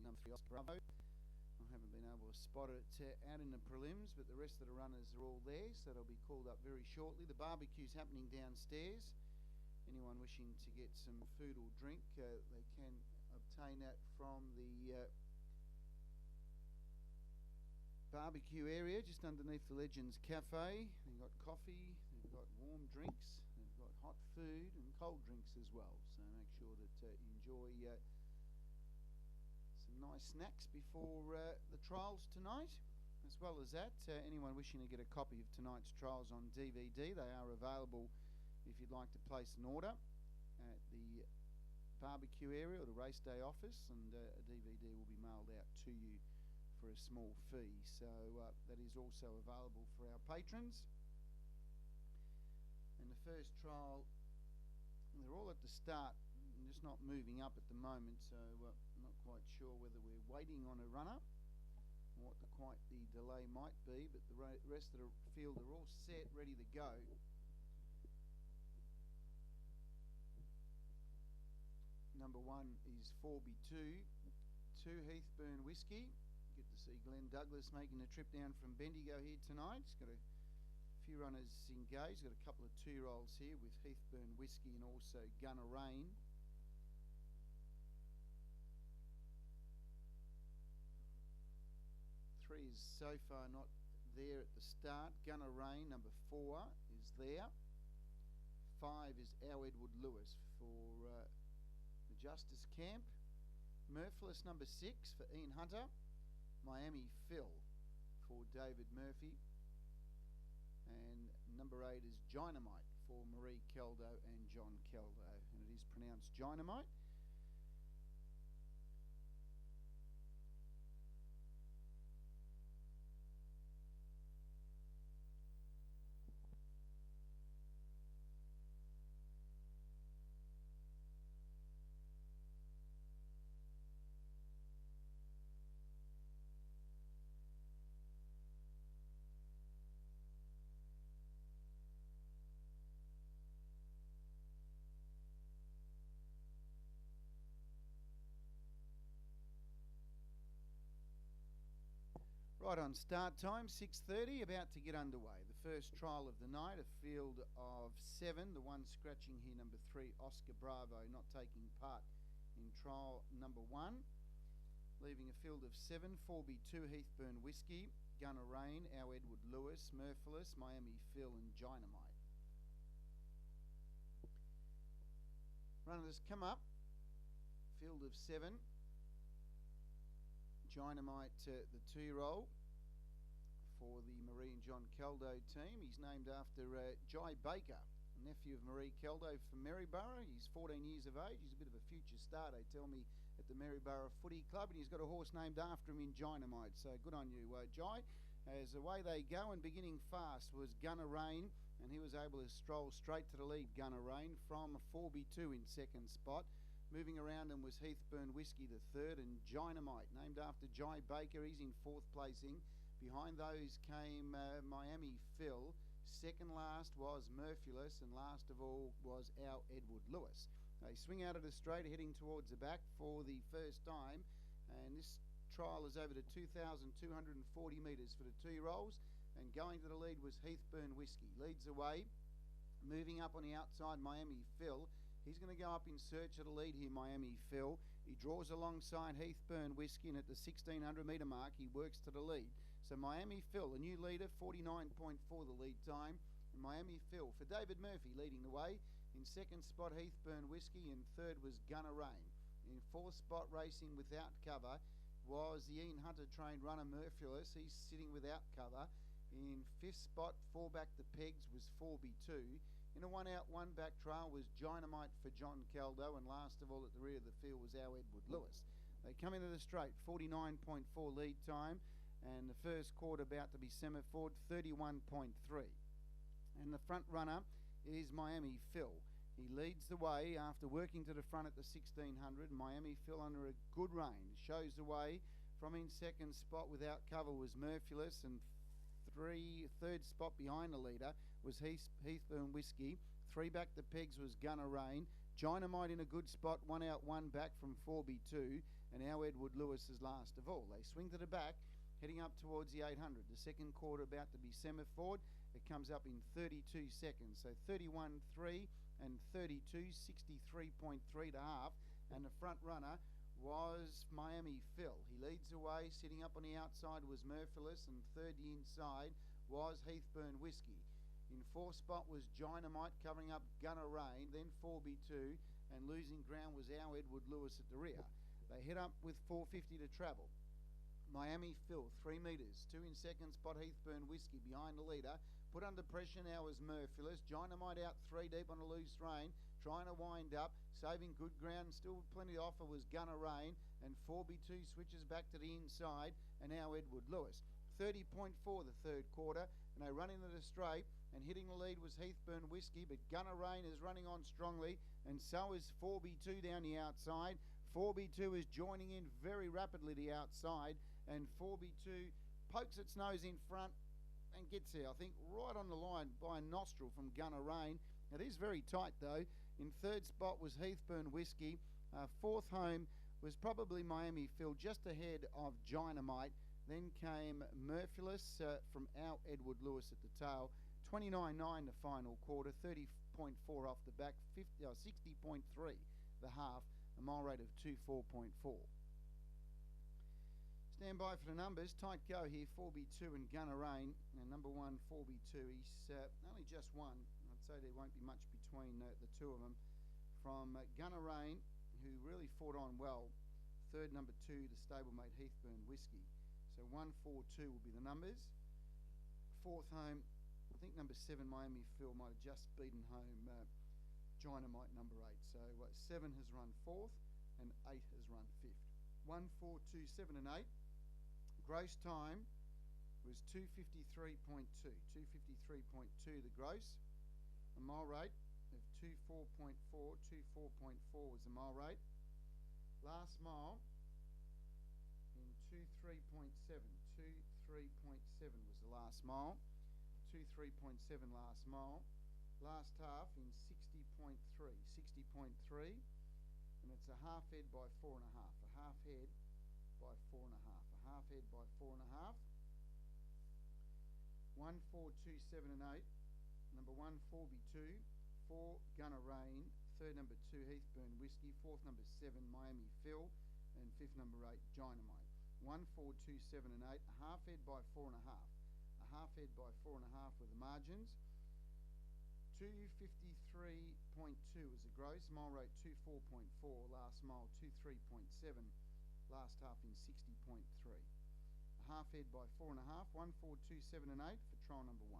number 3 Oscar Bravo. I haven't been able to spot it out in the prelims, but the rest of the runners are all there, so they'll be called up very shortly. The barbecue's happening downstairs. Anyone wishing to get some food or drink, they can obtain that from the barbecue area just underneath the Legends Cafe. They've got coffee, they've got warm drinks, they've got hot food and cold drinks as well. So make sure that you enjoy some nice snacks before the trials tonight. As well as that, anyone wishing to get a copy of tonight's trials on DVD, they are available if you'd like to place an order at the barbecue area or the race day office, and a DVD will be mailed out to you for a small fee. So that is also available for our patrons. And the first trial, they're all at the start and just not moving up at the moment, so I'm not quite sure whether we're waiting on a runner or what quite the delay might be, but the rest of the field are all set, ready to go. Number 1 is 4B2, 2 Heathburn Whiskey. Good to see Glenn Douglas making the trip down from Bendigo here tonight. He's got a few runners engaged. He's got a couple of 2-year-olds here with Heathburn Whiskey and also Gunner Rain. Three is so far not there at the start. Gunner Rain, number 4, is there. 5 is Our Edward Lewis for the Justice Camp. Murphyllis, number 6 for Ian Hunter. Miami Phil for David Murphy. And number 8 is Dynamite for Marie Keldo and John Keldo, and it is pronounced Dynamite. Right on start time, 6:30, about to get underway. The first trial of the night, a field of 7. The one scratching here, number 3, Oscar Bravo, not taking part in trial number 1. Leaving a field of 7, 4B2 Heathburn Whiskey, Gunner Rain, Our Edward Lewis, Murphyllis, Miami Phil and Dynamite. Runners come up, field of 7. Dynamite, the 2-year-old for the Marie and John Keldo team. He's named after Jai Baker, a nephew of Marie Keldo from Maryborough. He's 14 years of age. He's a bit of a future star, they tell me, at the Maryborough Footy Club, and he's got a horse named after him in Dynamite. So good on you, Jai. As away they go, and beginning fast was Gunner Rain, and he was able to stroll straight to the lead, Gunner Rain, from 4B2 in second spot. Moving around him was Heathburn Whiskey, the 3rd, and Dynamite, named after Jai Baker. He's in 4th placing. Behind those came Miami Phil. Second last was Murphyllis, and last of all was Our Edward Lewis. They swing out of the straight, heading towards the back for the first time, and this trial is over to 2,240 metres for the 2-year-olds, and going to the lead was Heathburn Whiskey. Leads away, moving up on the outside, Miami Phil. He's going to go up in search of the lead here, Miami Phil. He draws alongside Heathburn Whiskey, and at the 1,600 metre mark, he works to the lead. So Miami Phil, a new leader, 49.4 the lead time. And Miami Phil for David Murphy leading the way. In second spot, Heathburn Whiskey, and 3rd was Gunner Rain. In 4th spot, racing without cover, was the Ian Hunter trained runner Murphyllis. He's sitting without cover. In 5th spot, 4 back the pegs, was 4B2. In a 1 out, 1 back trial was Dynamite for John Keldo, and last of all at the rear of the field was Our Edward Lewis. They come into the straight, 49.4 lead time, and the first quarter about to be semaphore, 31.3. And the front runner is Miami Phil. He leads the way after working to the front at the 1,600. Miami Phil under a good rein shows the way. From in second spot without cover was Murphyllis, and 3rd spot behind the leader was Heathburn Whiskey. 3 back the pegs was Gunner Rain. Dynamite in a good spot, 1 out, 1 back from 4B2, and Our Edward Lewis is last of all. They swing to the back, heading up towards the 800. The second quarter about to be semaphore. It comes up in 32 seconds. So 31.3 and 32, 63.3 to half. And the front runner was Miami Phil. He leads away. Sitting up on the outside was Murphilus, and third the inside was Heathburn Whiskey. In fourth spot was Dynamite, covering up Gunner Rain, then 4B2, and losing ground was Our Edward Lewis at the rear. They head up with 450 to travel. Miami Phil, 3 metres. 2 in second spot, Heathburn Whiskey behind the leader. Put under pressure now is Murphilus. Dynamite out 3 deep on a loose rein, trying to wind up, saving good ground. Still plenty to offer was Gunner Rain, and 4B2 switches back to the inside, and Our Edward Lewis. 30.4 the third quarter, and they run into the straight, and hitting the lead was Heathburn Whiskey, but Gunner Rain is running on strongly, and so is 4B2 down the outside. 4B2 is joining in very rapidly the outside, and 4B2 pokes its nose in front and gets there, I think, right on the line by a nostril from Gunner Rain. It is very tight though. In third spot was Heathburn Whiskey. Fourth home was probably Miami Phil, just ahead of Dynamite. Then came Murphilus from Our Edward Lewis at the tail. 29.9 the final quarter, 30.4 off the back, 60.3 the half, a mile rate of 24.4. Stand by for the numbers. Tight go here, 4B2 and Gunner Rain. And number 1, 4B2, he's only just won. I'd say there won't be much between the two of them. From Gunner Rain, who really fought on well. Third, number 2, the stablemate Heathburn Whiskey. So 1, 4, 2 will be the numbers. Fourth home, I think number 7, Miami Phil, might have just beaten home Dynamite number 8. So 7 has run 4th and 8 has run 5th. 1, 4, 2, 7 and 8. Gross time was 253.2. 253.2 the gross. A mile rate of 24.4. 24.4 was the mile rate. Last mile in 23.7. 23.7 was the last mile. 23.7 last mile. Last half in 60.3. 60.3. And it's a half head by 4.5. A half head by 4.5. A half head by 4.5. 1, 4, 2, 7 and 8. Number 1, 4B2. 4, Gunner Rain. Third, number 2, Heathburn Whiskey. Fourth, number 7, Miami Phil. And fifth, number 8, Dynamite. 1, 4, 2, 7 and 8. A half head by 4.5. A half head by 4.5 with the margins. 253.2 is the gross. Mile rate 24.4. Last mile 23.7. Last half in 60.3. A half head by 4.5. 1, 4, 2, 7 and 8 for trial number 1.